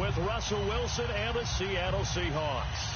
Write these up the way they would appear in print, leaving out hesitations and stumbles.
with Russell Wilson and the Seattle Seahawks.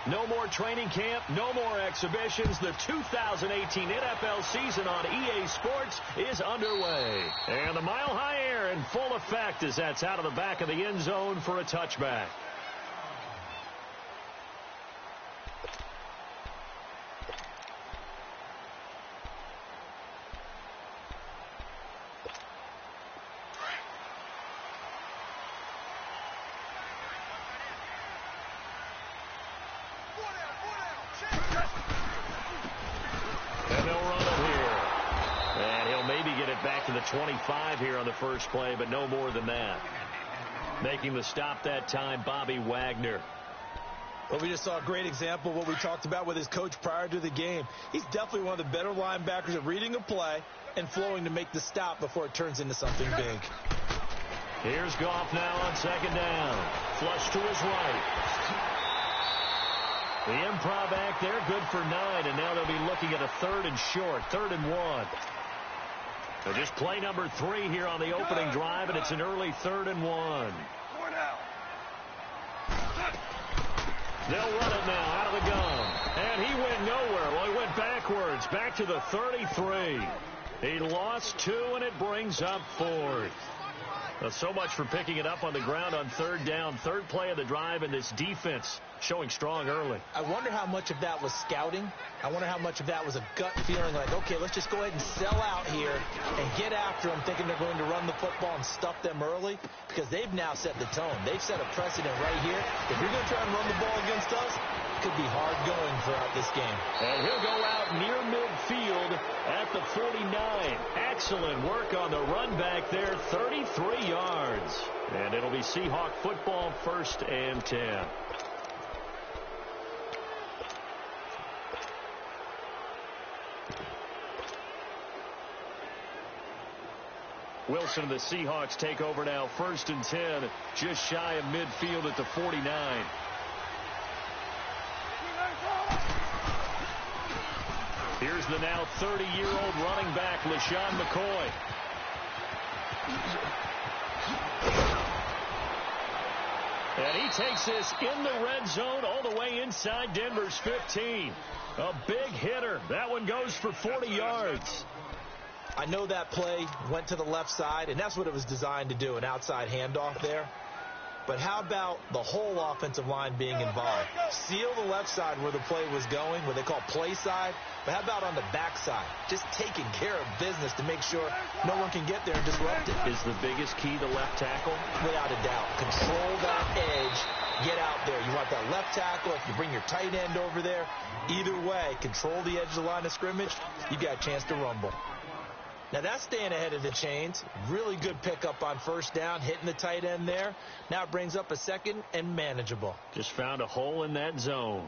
No more training camp, no more exhibitions. The 2018 NFL season on EA Sports is underway. And the mile-high air in full effect as that's out of the back of the end zone for a touchback. Back to the 25 here on the first play, but no more than that. Making the stop that time, Bobby Wagner. Well, we just saw a great example of what we talked about with his coach prior to the game. He's definitely one of the better linebackers at reading a play and flowing to make the stop before it turns into something big. Here's Goff now on second down. Flush to his right. The improv act there, good for 9, and now they'll be looking at a 3rd and short, 3rd and 1. So just play number 3 here on the opening drive, and it's an early 3rd and 1. They'll run it now out of the gun. And he went nowhere. Well, he went backwards, back to the 33. He lost 2, and it brings up 4th. Well, so much for picking it up on the ground on 3rd down. 3rd play of the drive, and this defense showing strong early. I wonder how much of that was scouting. I wonder how much of that was a gut feeling like, okay, let's just go ahead and sell out here and get after them, thinking they're going to run the football and stuff them early, because they've now set the tone. They've set a precedent right here. If you're going to try and run the ball against us, it could be hard going throughout this game. And he'll go out near midfield at the 49. Excellent work on the run back there, 33 yards. And it'll be Seahawk football, 1st and 10. Wilson and the Seahawks take over now, 1st and 10, just shy of midfield at the 49. Here's the now 30-year-old running back, LaShawn McCoy. And he takes this in the red zone all the way inside Denver's 15. A big hitter. That one goes for 40 yards. I know that play went to the left side, and that's what it was designed to do, an outside handoff there. But how about the whole offensive line being involved? Seal the left side where the play was going, what they call play side. But how about on the back side? Just taking care of business to make sure no one can get there and disrupt it. Is the biggest key the left tackle? Without a doubt. Control that edge. Get out there. You want that left tackle. If you bring your tight end over there, either way, control the edge of the line of scrimmage, you got a chance to rumble. Now that's staying ahead of the chains. Really good pickup on 1st down, hitting the tight end there. Now it brings up a 2nd and manageable. Just found a hole in that zone.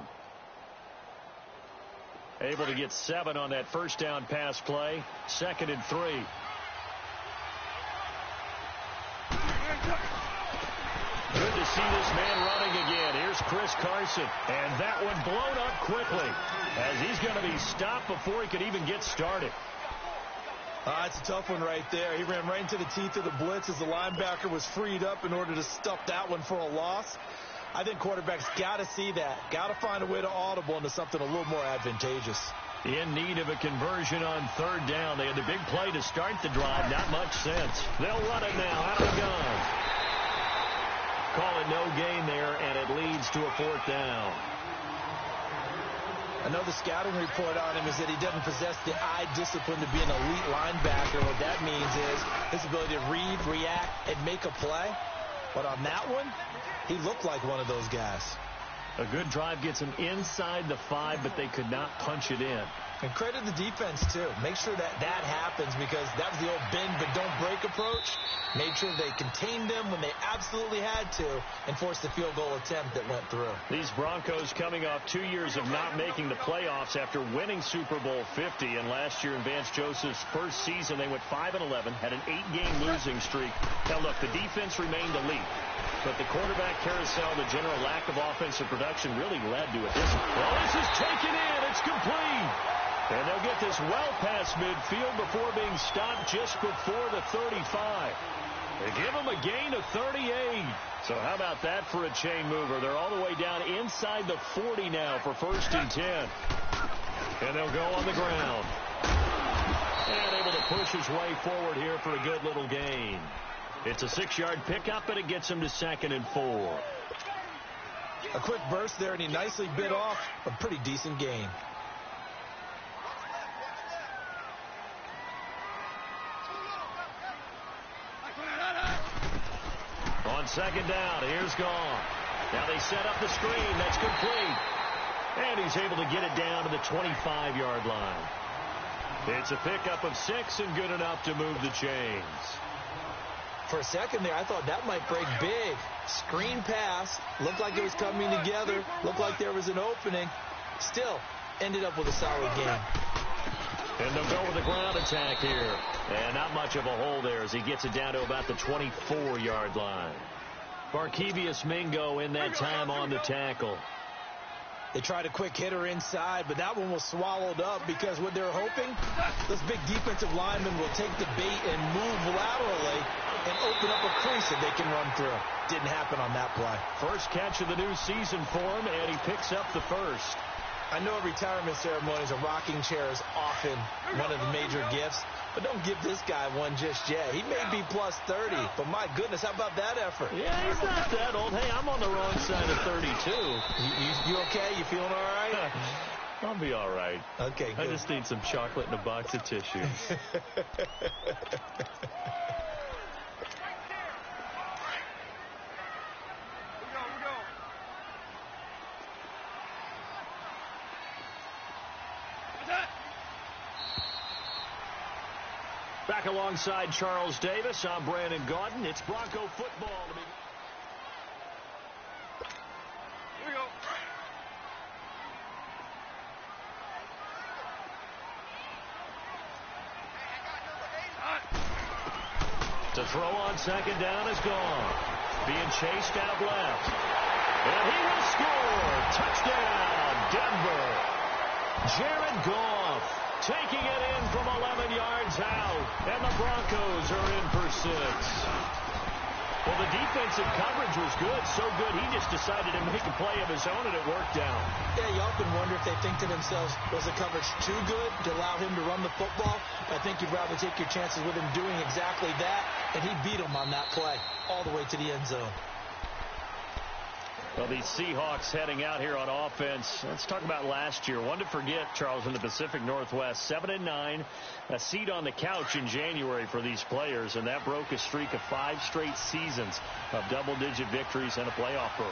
Able to get 7 on that 1st down pass play. 2nd and 3. Good to see this man running again. Here's Chris Carson. And that one blown up quickly as he's going to be stopped before he could even get started. It's a tough one right there. He ran right into the teeth of the blitz as the linebacker was freed up in order to stuff that one for a loss. I think quarterbacks got to see that. Got to find a way to audible into something a little more advantageous. In need of a conversion on 3rd down. They had the big play to start the drive. Not much sense. They'll run it now out of the gun. Call it no gain there, and it leads to a 4th down. I know the scouting report on him is that he doesn't possess the eye discipline to be an elite linebacker. What that means is his ability to read, react, and make a play. But on that one, he looked like one of those guys. A good drive gets them inside the 5, but they could not punch it in. And credit the defense, too. Make sure that happens, because that was the old bend but don't break approach. Made sure they contained them when they absolutely had to and forced the field goal attempt that went through. These Broncos coming off 2 years of not making the playoffs after winning Super Bowl 50. And last year in Vance Joseph's first season, they went 5-11, had an 8-game losing streak. Now, look, the defense remained elite, but the quarterback carousel, the general lack of offensive production really led to a disappointment. Well, this is taken in. It's complete. And they'll get this well past midfield before being stopped just before the 35. They give them a gain of 38. So how about that for a chain mover? They're all the way down inside the 40 now for 1st and 10. And they'll go on the ground. And able to push his way forward here for a good little gain. It's a 6-yard pickup, and it gets him to 2nd and 4. A quick burst there, and he nicely bit off a pretty decent gain. On 2nd down, here's Gone. Now they set up the screen. That's complete. And he's able to get it down to the 25-yard line. It's a pickup of 6 and good enough to move the chains. For a second there, I thought that might break big. Screen pass. Looked like it was coming together. Looked like there was an opening. Still, ended up with a solid game. And they'll go with the ground attack here. And not much of a hole there as he gets it down to about the 24-yard line. Barkevius Mingo in that time on the tackle. They tried a quick hitter inside, but that one was swallowed up because what they're hoping, those big defensive linemen will take the bait and move laterally and open up a crease that they can run through. Didn't happen on that play. First catch of the new season for him, and he picks up the first. I know at retirement ceremonies, a rocking chair is often one of the major gifts, but don't give this guy one just yet. He may be plus 30, but my goodness, how about that effort? Yeah, he's not that old. Hey, I'm on the wrong side of 32. You okay? You feeling all right? I'll be all right. Okay, good. I just need some chocolate and a box of tissues. Back alongside Charles Davis, I'm Brandon Gaudin. It's Bronco football. Here we go. To throw on 2nd down is Gone. Being chased out left. And he will score. Touchdown, Denver. Jared Goff taking it in from 11 yards out. And the Broncos are in for 6. Well, the defensive coverage was good. So good, he just decided to make a play of his own, and it worked out. Yeah, you often wonder if they think to themselves, was the coverage too good to allow him to run the football? I think you'd rather take your chances with him doing exactly that, and he beat him on that play all the way to the end zone. Well, these Seahawks heading out here on offense. Let's talk about last year. One to forget, Charles, in the Pacific Northwest. 7-9, a seat on the couch in January for these players, and that broke a streak of 5 straight seasons of double-digit victories and a playoff berth.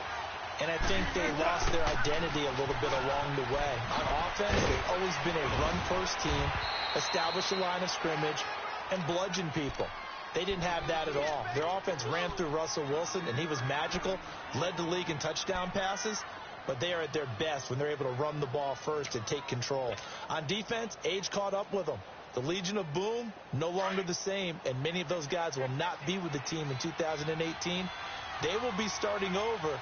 And I think they lost their identity a little bit along the way. On offense, they've always been a run-first team, establish a line of scrimmage, and bludgeon people. They didn't have that at all. Their offense ran through Russell Wilson, and he was magical, led the league in touchdown passes, but they are at their best when they're able to run the ball first and take control. On defense, age caught up with them. The Legion of Boom, no longer the same, and many of those guys will not be with the team in 2018. They will be starting over,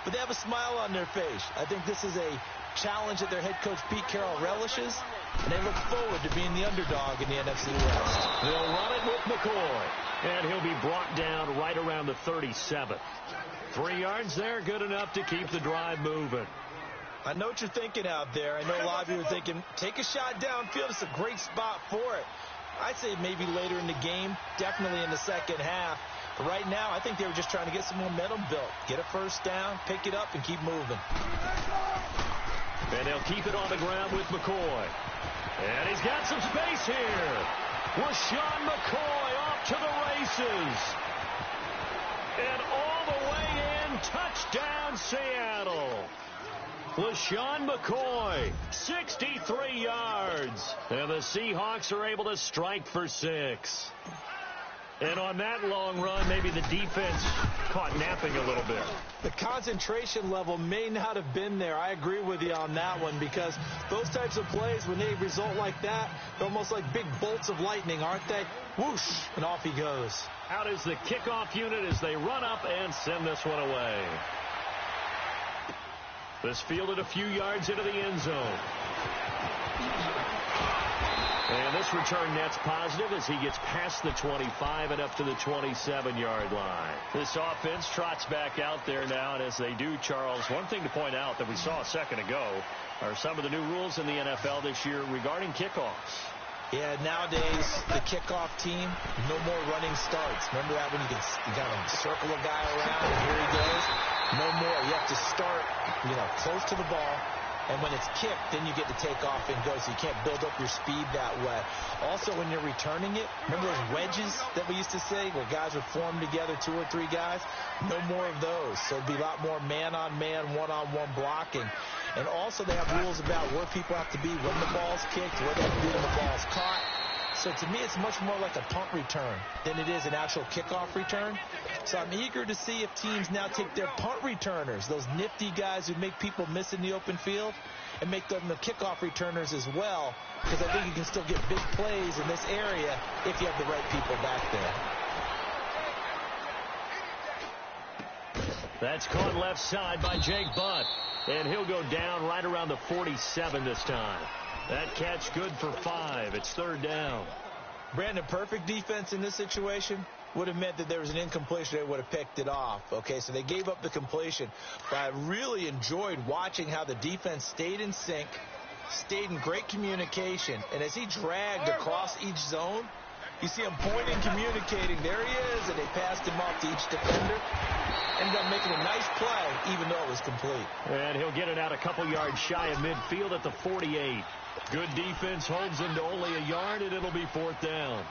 but they have a smile on their face. I think this is a challenge that their head coach Pete Carroll relishes, and they look forward to being the underdog in the NFC West. They'll run it with McCoy, and he'll be brought down right around the 37. 3 yards there, good enough to keep the drive moving. I know what you're thinking out there. I know a lot of you are thinking, take a shot downfield. It's a great spot for it. I'd say maybe later in the game, definitely in the second half. But right now, I think they were just trying to get some momentum built. Get a first down, pick it up, and keep moving. And they'll keep it on the ground with McCoy. And he's got some space here. LaShawn McCoy off to the races. And all the way in Touchdown, Seattle. LaShawn McCoy, 63 yards. And the Seahawks are able to strike for 6. And on that long run, maybe the defense caught napping a little bit. The concentration level may not have been there. I agree with you on that one, because those types of plays, when they result like that, they're almost like big bolts of lightning, aren't they? Whoosh, and off he goes. Out is the kickoff unit as they run up and send this one away. This fielded a few yards into the end zone. And this return net's positive as he gets past the 25 and up to the 27-yard line. This offense trots back out there now, and as they do, Charles, one thing to point out that we saw a second ago are some of the new rules in the NFL this year regarding kickoffs. Yeah, nowadays, the kickoff team, no more running starts. Remember that when you got to circle a guy around, and here he goes? No more. You have to start, close to the ball. And when it's kicked, then you get to take off and go, so you can't build up your speed that way. Also, when you're returning it, remember those wedges that we used to say where guys would form together, 2 or 3 guys? No more of those. So it'd be a lot more man-on-man, one-on-one blocking. And also they have rules about where people have to be when the ball's kicked, where they have to be when the ball's caught. So to me, it's much more like a punt return than it is an actual kickoff return. So I'm eager to see if teams now take their punt returners, those nifty guys who make people miss in the open field, and make them the kickoff returners as well, because I think you can still get big plays in this area if you have the right people back there. That's caught left side by Jake Butt, and he'll go down right around the 47 this time. That catch good for 5. It's 3rd down. Brandon, perfect defense in this situation would have meant that there was an incompletion. They would have picked it off. Okay, so they gave up the completion. But I really enjoyed watching how the defense stayed in sync, stayed in great communication. And as he dragged across each zone, you see him pointing, communicating. There he is, and they passed him off to each defender. Ended up making a nice play, even though it was complete. And he'll get it out a couple yards shy of midfield at the 48. Good defense holds him to only a yard, and it'll be 4th down.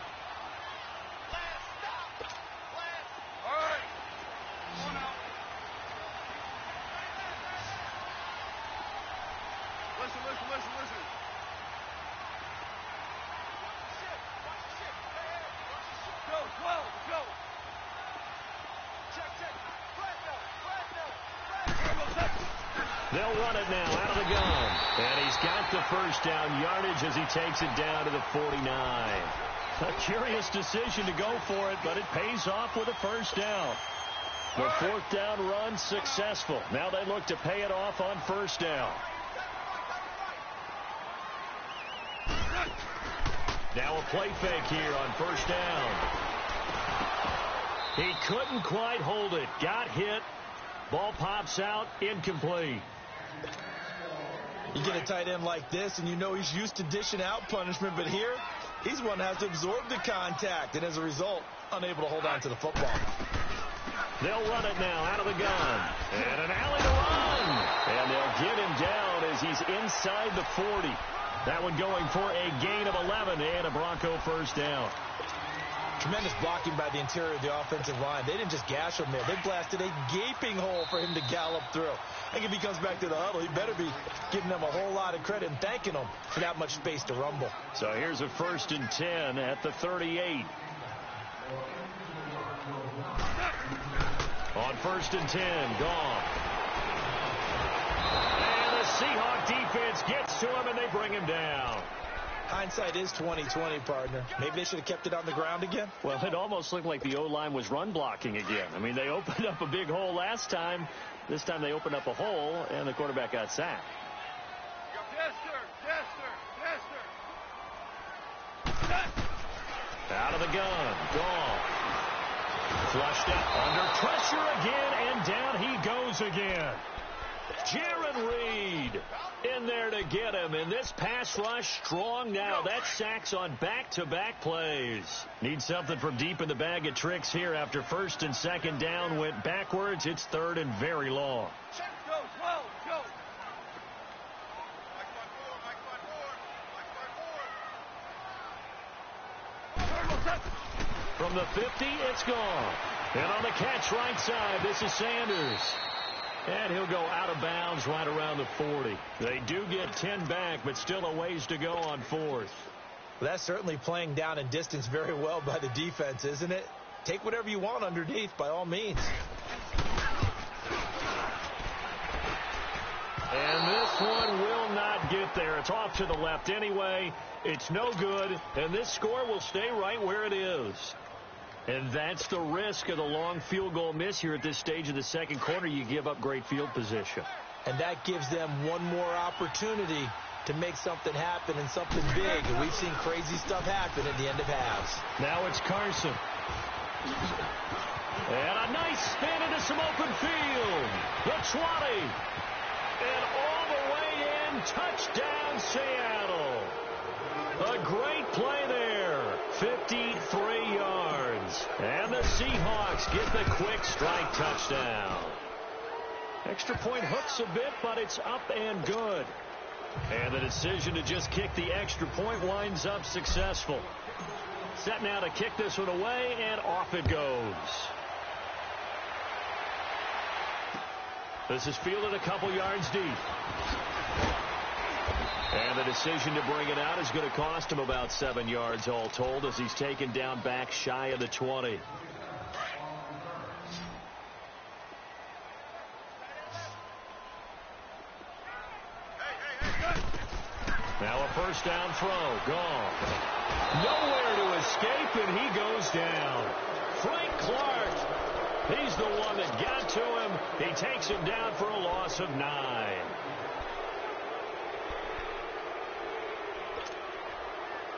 Listen. Go. Check. They'll run it now out of the gun. And he's got the first down yardage as he takes it down to the 49. A curious decision to go for it, but it pays off with a first down. The 4th down run successful. Now they look to pay it off on first down. Now a play fake here on first down. He couldn't quite hold it. Got hit. Ball pops out. Incomplete. You get a tight end like this, and you know he's used to dishing out punishment, but here, he's one that has to absorb the contact, and as a result, unable to hold on to the football. They'll run it now out of the gun. And an alley to run. And they'll get him down as he's inside the 40. That one going for a gain of 11 and a Bronco first down. Tremendous blocking by the interior of the offensive line. They didn't just gash him there. They blasted a gaping hole for him to gallop through. I think if he comes back to the huddle, he better be giving them a whole lot of credit and thanking them for that much space to rumble. So here's a 1st and 10 at the 38. On 1st and 10, gone. And the Seahawk defense gets to him, and they bring him down. Hindsight is 20/20, partner. Maybe they should have kept it on the ground again. Well, it almost looked like the O-line was run blocking again. I mean, they opened up a big hole last time. This time they opened up a hole, and the quarterback got sacked. Yes, sir. Out of the gun. Gone. Flushed out. Under pressure again, and down he goes again. Jaron Reed in there to get him, and this pass rush strong now. That's sacks on back-to-back plays. Need something from deep in the bag of tricks here after 1st and 2nd down went backwards. It's 3rd and very long. Go. From the 50, it's gone. And on the catch right side, this is Sanders. And he'll go out of bounds right around the 40. They do get 10 back, but still a ways to go on 4th. Well, that's certainly playing down in distance very well by the defense, isn't it? Take whatever you want underneath, by all means. And this one will not get there. It's off to the left anyway. It's no good, and this score will stay right where it is. And that's the risk of the long field goal miss here at this stage of the second quarter. You give up great field position. And that gives them one more opportunity to make something happen and something big. And we've seen crazy stuff happen at the end of halves. Now it's Carson. And a nice spin into some open field. The 20. And all the way in. Touchdown, Seattle. A great play there. 53 yards. And the Seahawks get the quick strike touchdown. Extra point hooks a bit, but it's up and good. And the decision to just kick the extra point winds up successful. Set now to kick this one away, and off it goes. This is fielded a couple yards deep. And the decision to bring it out is going to cost him about 7 yards all told as he's taken down back shy of the 20. Now a first down throw. Gone. Nowhere to escape, and he goes down. Frank Clark. He's the one that got to him. He takes him down for a loss of 9.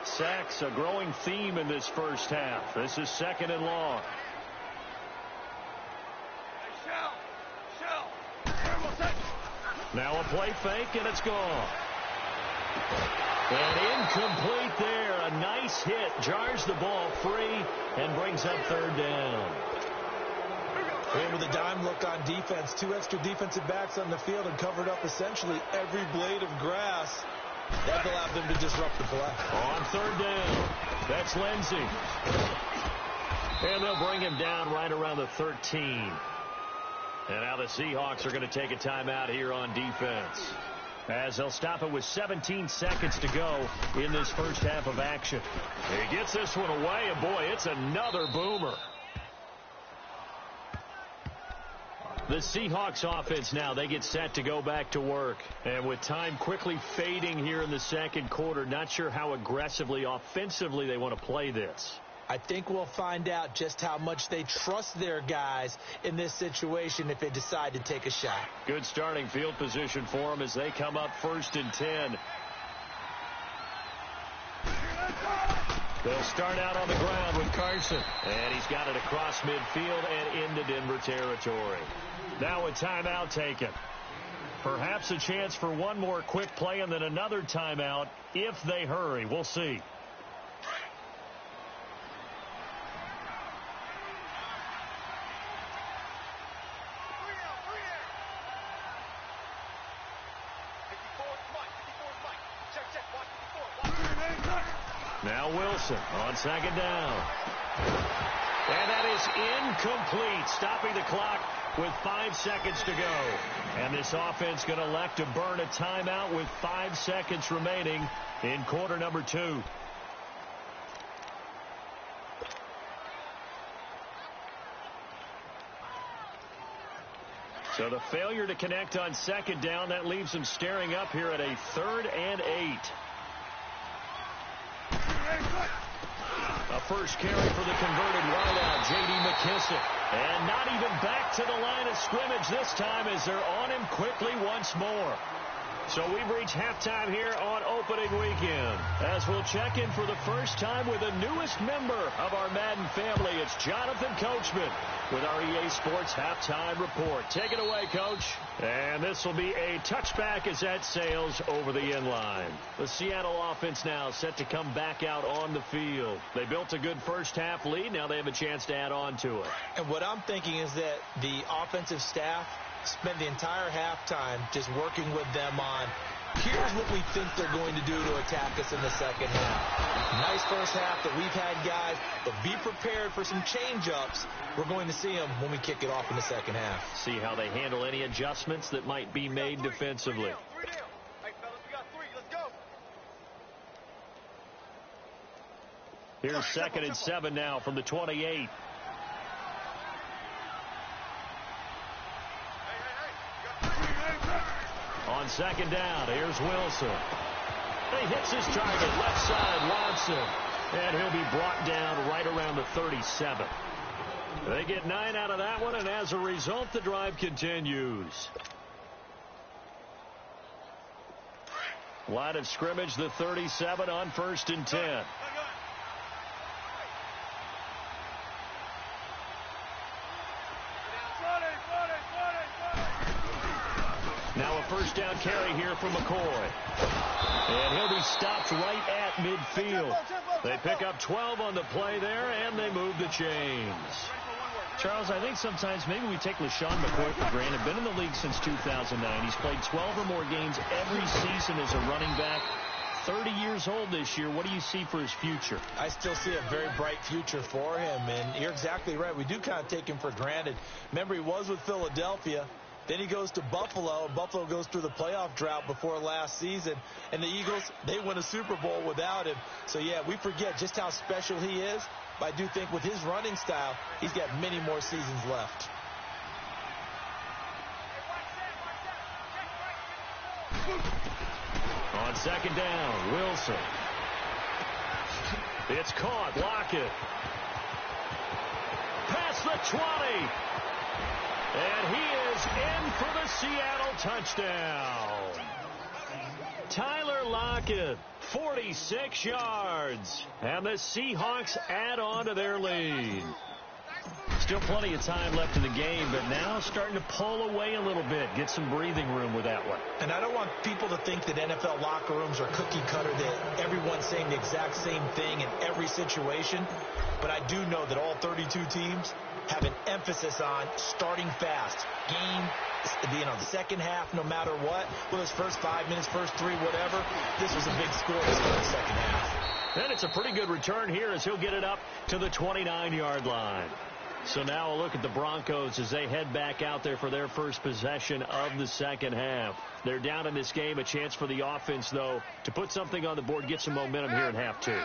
Sacks, a growing theme in this first half. This is 2nd and long. Now a play fake, and it's gone. And incomplete there. A nice hit. Jars the ball free and brings up 3rd down. And with a dime look on defense, 2 extra defensive backs on the field and covered up essentially every blade of grass. That allowed them to disrupt the play. On 3rd down. That's Lindsey. And they'll bring him down right around the 13. And now the Seahawks are going to take a timeout here on defense, as they'll stop it with 17 seconds to go in this first half of action. He gets this one away, and boy, it's another boomer. The Seahawks offense now, they get set to go back to work. And with time quickly fading here in the second quarter, not sure how aggressively, offensively they want to play this. I think we'll find out just how much they trust their guys in this situation if they decide to take a shot. Good starting field position for them as they come up 1st and 10. They'll start out on the ground with Carson. And he's got it across midfield and into Denver territory. Now a timeout taken. Perhaps a chance for one more quick play and then another timeout if they hurry. We'll see. Now Wilson on 2nd down. And that is incomplete, stopping the clock with 5 seconds to go. And this offense going to elect to burn a timeout with 5 seconds remaining in quarter number 2. So the failure to connect on 2nd down, that leaves them staring up here at a 3rd and 8. A first carry for the converted wideout, J.D. McKissick. And not even back to the line of scrimmage this time as they're on him quickly once more. So we've reached halftime here on opening weekend, as we'll check in for the first time with the newest member of our Madden family. It's Jonathan Coachman with our EA Sports Halftime Report. Take it away, Coach. And this will be a touchback as that sails over the end line. The Seattle offense now set to come back out on the field. They built a good first half lead. Now they have a chance to add on to it. And what I'm thinking is that the offensive staff spent the entire halftime just working with them on Here's what we think they're going to do to attack us in the second half. Nice first half that we've had, guys, but be prepared for some change-ups. We're going to see them when we kick it off in the second half. See how they handle any adjustments that might be made defensively. 3 down. Hey, fellas, we got 3. Let's go. Here's 2nd and 7 now from the 28. On 2nd down, here's Wilson. He hits his target, left side, Watson. And he'll be brought down right around the 37. They get 9 out of that one, and as a result, the drive continues. Line of scrimmage, the 37 on 1st and 10. Now a first down carry here from McCoy. And he'll be stopped right at midfield. They pick up 12 on the play there, and they move the chains. Charles, I think sometimes maybe we take LaShawn McCoy for granted. Been in the league since 2009. He's played 12 or more games every season as a running back. 30 years old this year. What do you see for his future? I still see a very bright future for him, and you're exactly right. We do kind of take him for granted. Remember, he was with Philadelphia. Then he goes to Buffalo. Buffalo goes through the playoff drought before last season. And the Eagles, they win a Super Bowl without him. So, yeah, we forget just how special he is. But I do think with his running style, he's got many more seasons left. On 2nd down, Wilson. It's caught. Lockett. Past the 20. And he is in for the Seattle touchdown. Tyler Lockett, 46 yards. And the Seahawks add on to their lead. Still plenty of time left in the game, but now starting to pull away a little bit. Get some breathing room with that one. And I don't want people to think that NFL locker rooms are cookie cutter, that everyone's saying the exact same thing in every situation. But I do know that all 32 teams have an emphasis on starting fast. Game, the second half, no matter what. Well, his first 5 minutes, first 3, whatever. This was a big score to start the second half. And it's a pretty good return here as he'll get it up to the 29-yard line. So now a look at the Broncos as they head back out there for their first possession of the second half. They're down in this game. A chance for the offense, though, to put something on the board, get some momentum here in half 2.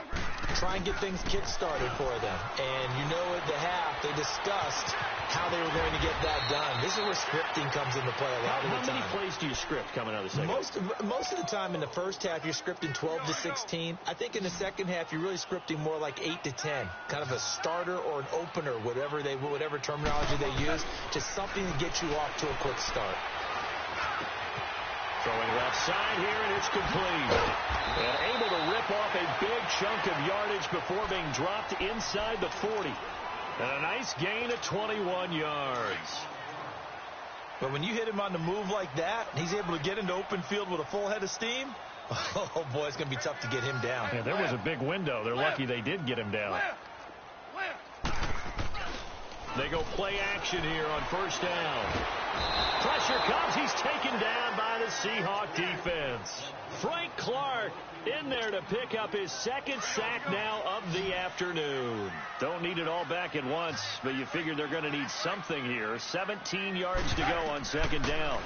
Try and get things kick-started for them. And you know at the half they discussed how they were going to get that done. This is where scripting comes into play a lot of the time. How many plays do you script coming out of the second half? Most of the time in the first half you're scripting 12 to 16. I think in the second half you're really scripting more like 8 to 10. Kind of a starter or an opener, whatever terminology they use. Just something to get you off to a quick start. Throwing left side here, and it's complete. And able to rip off a big chunk of yardage before being dropped inside the 40. And a nice gain of 21 yards. But when you hit him on the move like that, he's able to get into open field with a full head of steam. Oh, boy, it's going to be tough to get him down. Yeah, there was a big window. They're lucky they did get him down. They go play action here on first down. Pressure comes. He's taken down by the Seahawk defense. Frank Clark in there to pick up his second sack now of the afternoon. Don't need it all back at once, but you figure they're going to need something here. 17 yards to go on second down.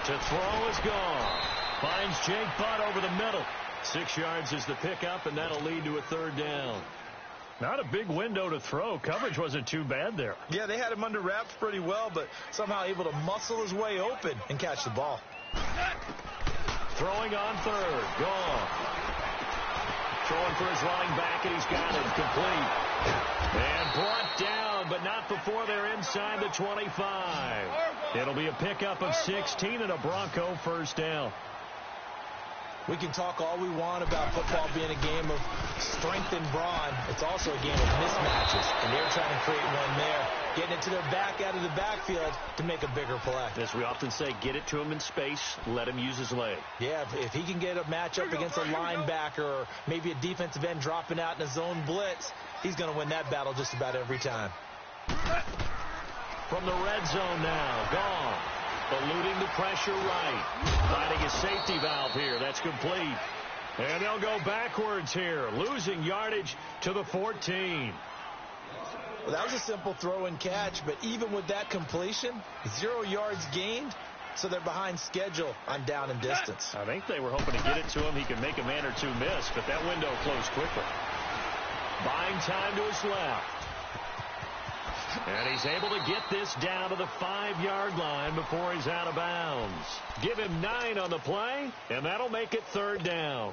To throw is gone. Finds Jake Butt over the middle. 6 yards is the pickup, and that'll lead to a third down. Not a big window to throw. Coverage wasn't too bad there. Yeah, they had him under wraps pretty well, but somehow able to muscle his way open and catch the ball. Throwing on third. Gone. Throwing for his running back, and he's got it. Complete. And brought down, but not before they're inside the 25. It'll be a pickup of 16 and a Bronco first down. We can talk all we want about football being a game of strength and brawn. It's also a game of mismatches, and they're trying to create one there, getting it to their back out of the backfield to make a bigger play. As we often say, get it to him in space, let him use his leg. Yeah, if he can get a matchup against a linebacker or maybe a defensive end dropping out in a zone blitz, he's going to win that battle just about every time. From the red zone now, gone. Eluding the pressure right. Finding a safety valve here. That's complete. And they'll go backwards here, losing yardage to the 14. Well, that was a simple throw and catch, but even with that completion, 0 yards gained, so they're behind schedule on down and distance. I think they were hoping to get it to him. He could make a man or two miss, but that window closed quickly. Buying time to his left. And he's able to get this down to the 5-yard line before he's out of bounds. Give him 9 on the play, and that'll make it 3rd down.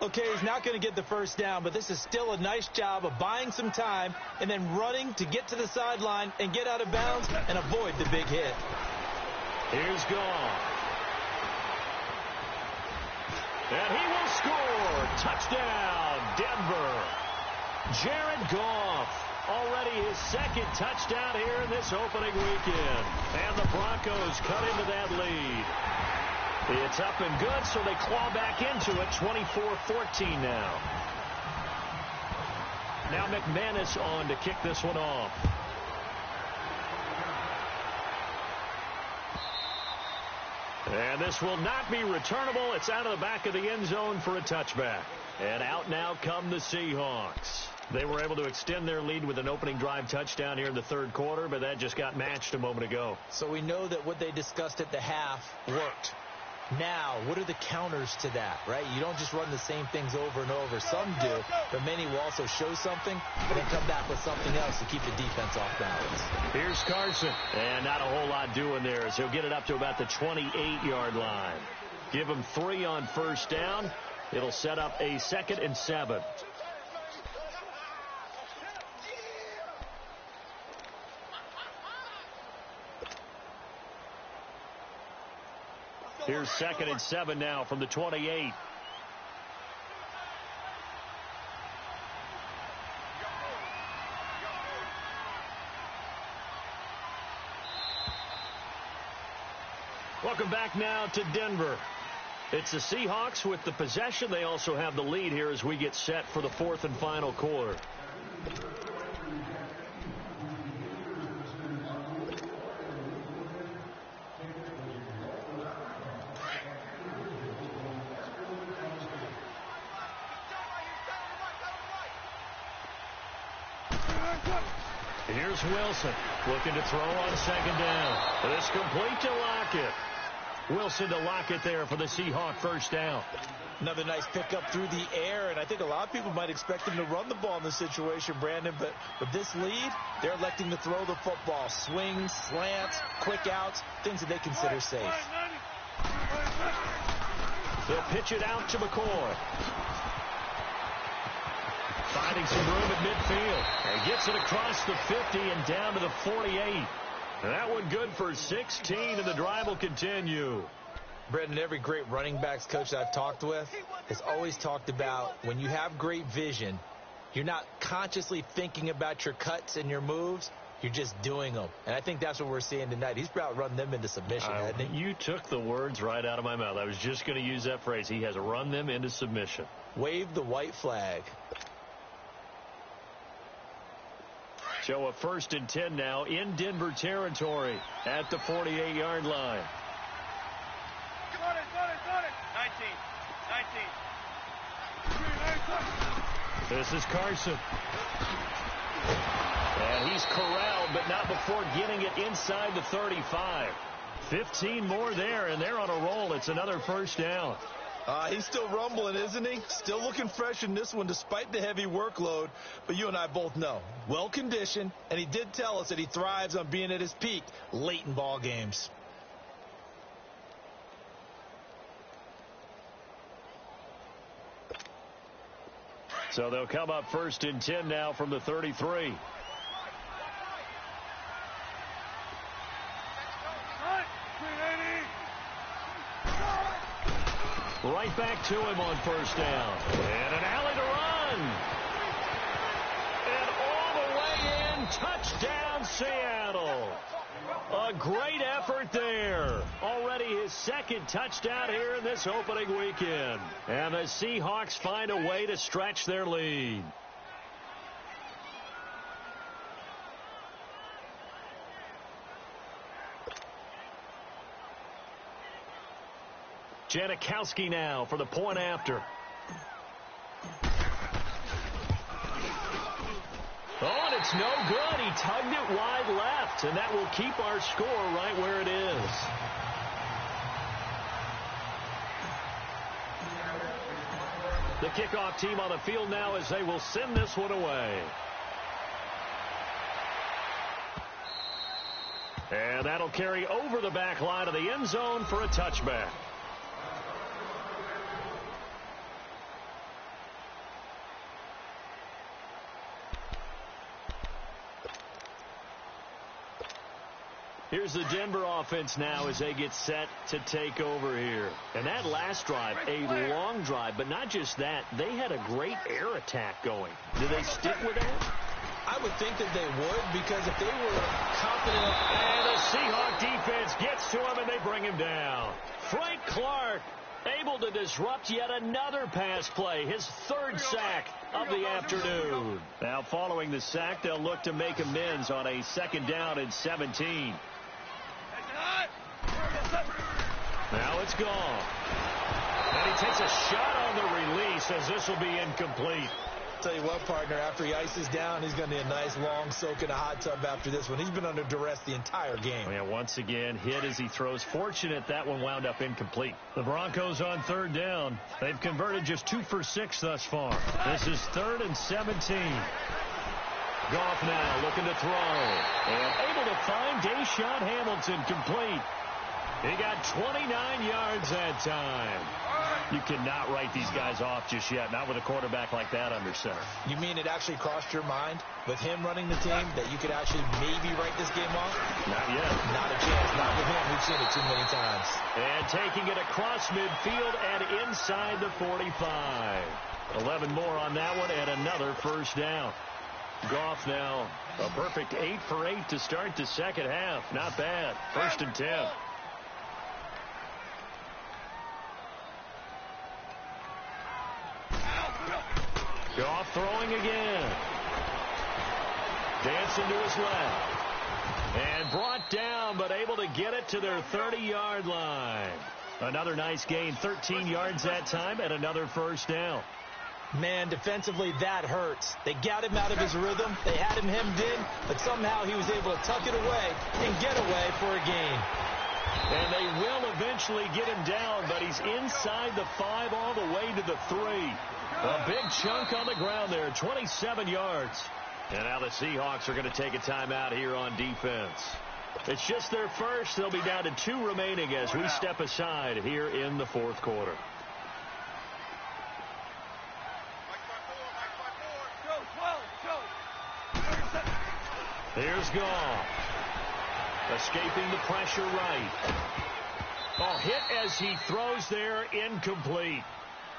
Okay, he's not going to get the first down, but this is still a nice job of buying some time and then running to get to the sideline and get out of bounds and avoid the big hit. Here's Goff. And he will score. Touchdown, Denver. Jared Goff. Already his 2nd touchdown here in this opening weekend. And the Broncos cut into that lead. It's up and good, so they claw back into it, 24-14 now. Now McManus on to kick this one off. And this will not be returnable. It's out of the back of the end zone for a touchback. And out now come the Seahawks. They were able to extend their lead with an opening drive touchdown here in the 3rd quarter, but that just got matched a moment ago. So we know that what they discussed at the half worked. Now, what are the counters to that, right? You don't just run the same things over and over. Some do, but many will also show something and then come back with something else to keep the defense off balance. Here's Carson. And not a whole lot doing there as he'll get it up to about the 28-yard line. Give him 3 on first down. It'll set up a 2nd and 7. Here's 2nd and 7 now from the 28. Welcome back now to Denver. It's the Seahawks with the possession. They also have the lead here as we get set for the 4th and final quarter. Here's Wilson looking to throw on 2nd down. This complete to Lockett. Wilson to Lockett there for the Seahawk first down. Another nice pickup through the air, and I think a lot of people might expect him to run the ball in this situation, Brandon, but with this lead, they're electing to throw the football. Swings, slants, quick outs, things that they consider safe. They'll pitch it out to McCoy. Finding some room at midfield. And gets it across the 50 and down to the 48. That one good for 16, and the drive will continue. Brendan, every great running backs coach I've talked with has always talked about when you have great vision, you're not consciously thinking about your cuts and your moves. You're just doing them. And I think that's what we're seeing tonight. He's about run them into submission, hasn't he? You took the words right out of my mouth. I was just going to use that phrase. He has run them into submission. Wave the white flag. So a 1st and 10 now in Denver territory at the 48-yard line. Got it. 19. This is Carson. And he's corralled, but not before getting it inside the 35. 15 more there, and they're on a roll. It's another first down. He's still rumbling, isn't he? Still looking fresh in this one despite the heavy workload. But you and I both know, well-conditioned, and he did tell us that he thrives on being at his peak late in ball games. So they'll come up 1st and 10 now from the 33. Right back to him on first down. And an alley to run. And all the way in. Touchdown, Seattle. A great effort there. Already his 2nd touchdown here in this opening weekend. And the Seahawks find a way to stretch their lead. Janikowski now for the point after. Oh, and it's no good. He tugged it wide left, and that will keep our score right where it is. The kickoff team on the field now as they will send this one away. And that'll carry over the back line of the end zone for a touchback. Here's the Denver offense now as they get set to take over here. And that last drive, a long drive, but not just that. They had a great air attack going. Do they stick with that? I would think that they would, because if they were confident. And the Seahawk defense gets to him, and they bring him down. Frank Clark able to disrupt yet another pass play, his third sack of the afternoon. Now following the sack, they'll look to make amends on a 2nd down and 17. Now it's gone. And he takes a shot on the release as this will be incomplete. Tell you what, partner, after he ices down, he's going to need a nice long soak in a hot tub after this one. He's been under duress the entire game. Yeah, once again, hit as he throws. Fortunate that one wound up incomplete. The Broncos on 3rd down. They've converted just 2 for 6 thus far. This is 3rd and 17. Goff now looking to throw. And able to find Deshaun Hamilton complete. He got 29 yards that time. You cannot write these guys off just yet, not with a quarterback like that under center. You mean it actually crossed your mind with him running the team that you could actually maybe write this game off? Not yet. Not a chance. Not with him. We've seen it too many times. And taking it across midfield and inside the 45. 11 more on that one and another 1st down. Goff now a perfect 8 for 8 to start the 2nd half. Not bad. 1st and 10. Goff throwing again. Dancing to his left. And brought down, but able to get it to their 30-yard line. Another nice gain, 13 yards that time, and another 1st down. Man, defensively, that hurts. They got him out of his rhythm. They had him hemmed in, but somehow he was able to tuck it away and get away for a gain. And they will eventually get him down, but he's inside the 5 all the way to the 3. A big chunk on the ground there, 27 yards. And now the Seahawks are going to take a timeout here on defense. It's just their first. They'll be down to 2 remaining as we step aside here in the 4th quarter. Here's Goff. Escaping the pressure right. Oh, hit as he throws there, incomplete.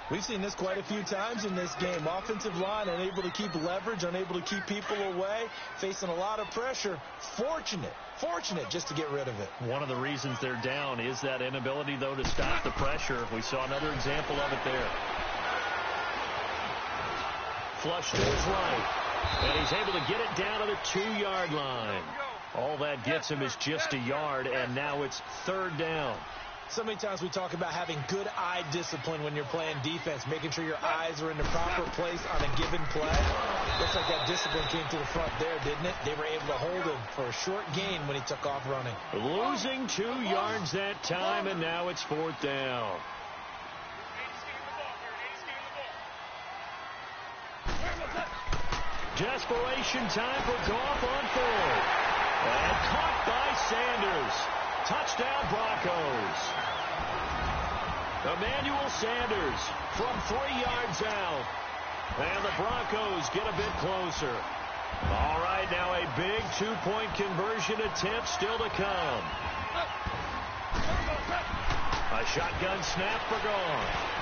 We've seen this quite a few times in this game. Offensive line unable to keep leverage, unable to keep people away, facing a lot of pressure. Fortunate just to get rid of it. One of the reasons they're down is that inability, though, to stop the pressure. We saw another example of it there. Flush to his right. And he's able to get it down to the 2-yard line. All that gets him is just a yard, and now it's 3rd down. So many times we talk about having good eye discipline when you're playing defense, making sure your eyes are in the proper place on a given play. Looks like that discipline came to the front there, didn't it? They were able to hold him for a short gain when he took off running. Losing 2 yards that time, and now it's 4th down. Desperation time for Goff on 4th. And caught by Sanders. Touchdown Broncos. Emmanuel Sanders from 3 yards out. And the Broncos get a bit closer. All right, now a big 2-point conversion attempt still to come. A shotgun snap for Goff.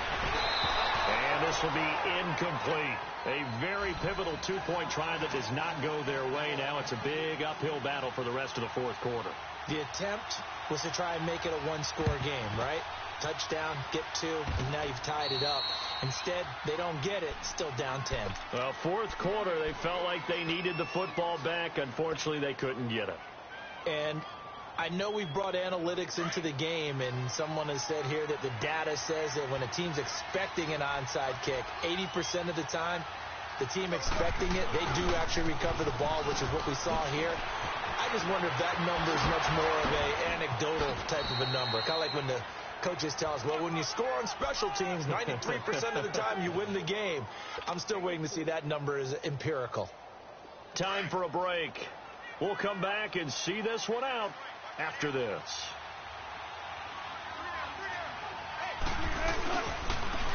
And this will be incomplete. A very pivotal 2-point try that does not go their way. Now it's a big uphill battle for the rest of the 4th quarter. The attempt was to try and make it a 1-score game, right? Touchdown, get 2, and now you've tied it up. Instead, they don't get it, still down 10. Well, 4th quarter, they felt like they needed the football back. Unfortunately, they couldn't get it. And I know we've brought analytics into the game, and someone has said here that the data says that when a team's expecting an onside kick, 80% of the time, the team expecting it, they do actually recover the ball, which is what we saw here. I just wonder if that number is much more of an anecdotal type of a number. Kind of like when the coaches tell us, well, when you score on special teams, 93% of the time you win the game. I'm still waiting to see that number is empirical. Time for a break. We'll come back and see this one out after this.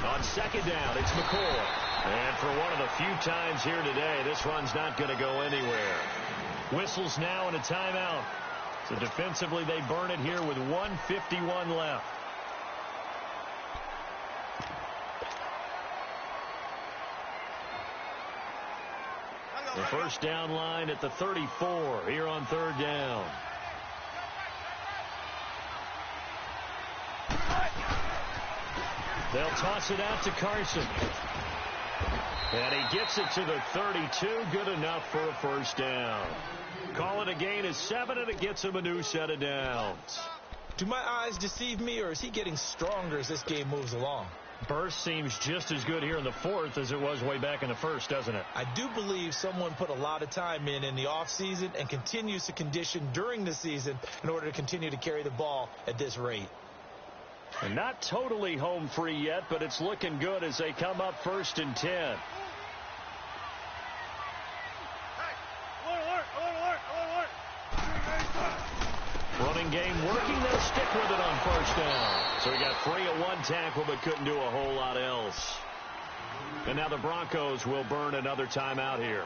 On second down, it's McCoy. And for one of the few times here today, this run's not going to go anywhere. Whistles now and a timeout. So defensively, they burn it here with 1:51 left. The first down line at the 34 here on third down. They'll toss it out to Carson. And he gets it to the 32. Good enough for a first down. Call it a gain of 7, and it gets him a new set of downs. Do my eyes deceive me, or is he getting stronger as this game moves along? Burst seems just as good here in the fourth as it was way back in the first, doesn't it? I do believe someone put a lot of time in the offseason and continues to condition during the season in order to continue to carry the ball at this rate. And not totally home free yet, but it's looking good as they come up 1st and 10. Running game working. They'll stick with it on first down. So he got free of one tackle but couldn't do a whole lot else. And now the Broncos will burn another timeout here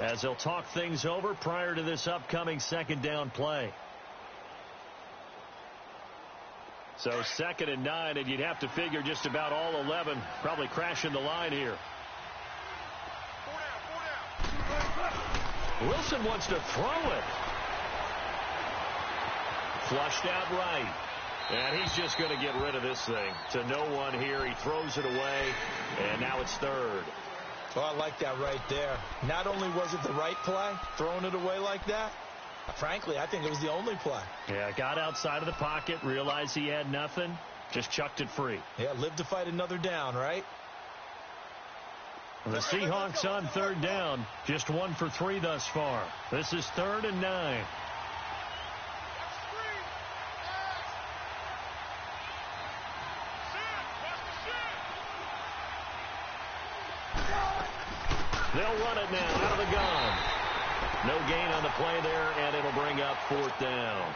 as they'll talk things over prior to this upcoming second down play. So 2nd and 9, and you'd have to figure just about all 11 probably crashing the line here. Wilson wants to throw it. Flushed out right. And he's just going to get rid of this thing to no one here. He throws it away, and now it's 3rd. Well, I like that right there. Not only was it the right play, throwing it away like that, frankly, I think it was the only play. Yeah, got outside of the pocket, realized he had nothing, just chucked it free. Yeah, live to fight another down, right? The Seahawks on 3rd down, just 1 for 3 thus far. This is 3rd and 9. They'll run it now out of the gun. No gain on the play there, and it'll bring up 4th down.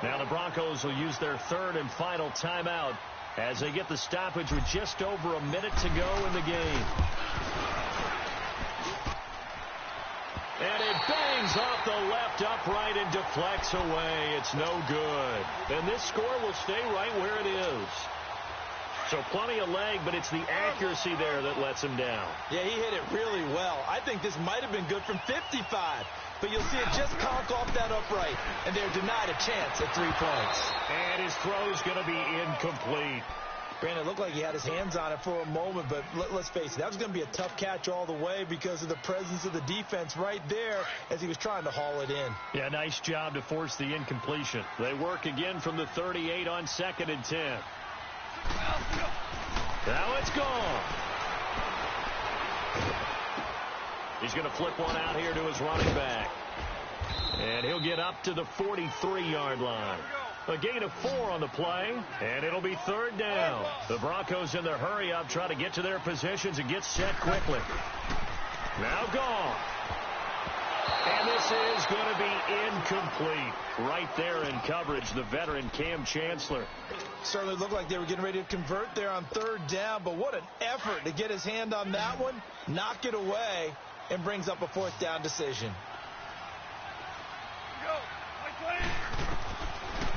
Now the Broncos will use their 3rd and final timeout as they get the stoppage with just over a minute to go in the game. And it bangs off the left upright and deflects away. It's no good. And this score will stay right where it is. So plenty of leg, but it's the accuracy there that lets him down. Yeah, he hit it really well. I think this might have been good from 55. But you'll see it just conk off that upright, and they're denied a chance at 3 points. And his throw's going to be incomplete. Brandon, it looked like he had his hands on it for a moment, but let's face it, that was going to be a tough catch all the way because of the presence of the defense right there as he was trying to haul it in. Yeah, nice job to force the incompletion. They work again from the 38 on 2nd and 10. Now it's gone. He's going to flip one out here to his running back. And he'll get up to the 43-yard line. A gain of 4 on the play, and it'll be 3rd down. The Broncos in their hurry-up try to get to their positions and get set quickly. Now gone. And this is going to be incomplete. Right there in coverage, the veteran Cam Chancellor. Certainly looked like they were getting ready to convert there on 3rd down, but what an effort to get his hand on that one, knock it away, and brings up a 4th down decision.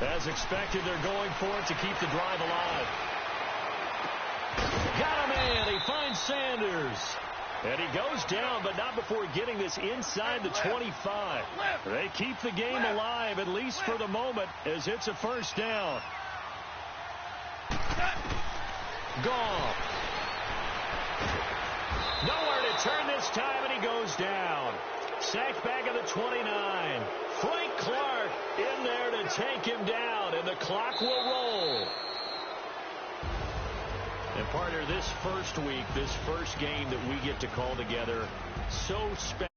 As expected, they're going for it to keep the drive alive. Got him in. He finds Sanders. And he goes down, but not before getting this inside the 25. They keep the game alive, at least for the moment, as it's a 1st down. Gone. Nowhere to turn this time, and he goes down. Sacked back at the 29. Frank Clark in there to take him down, and the clock will roll. And partner, this first week, this first game that we get to call together, so special.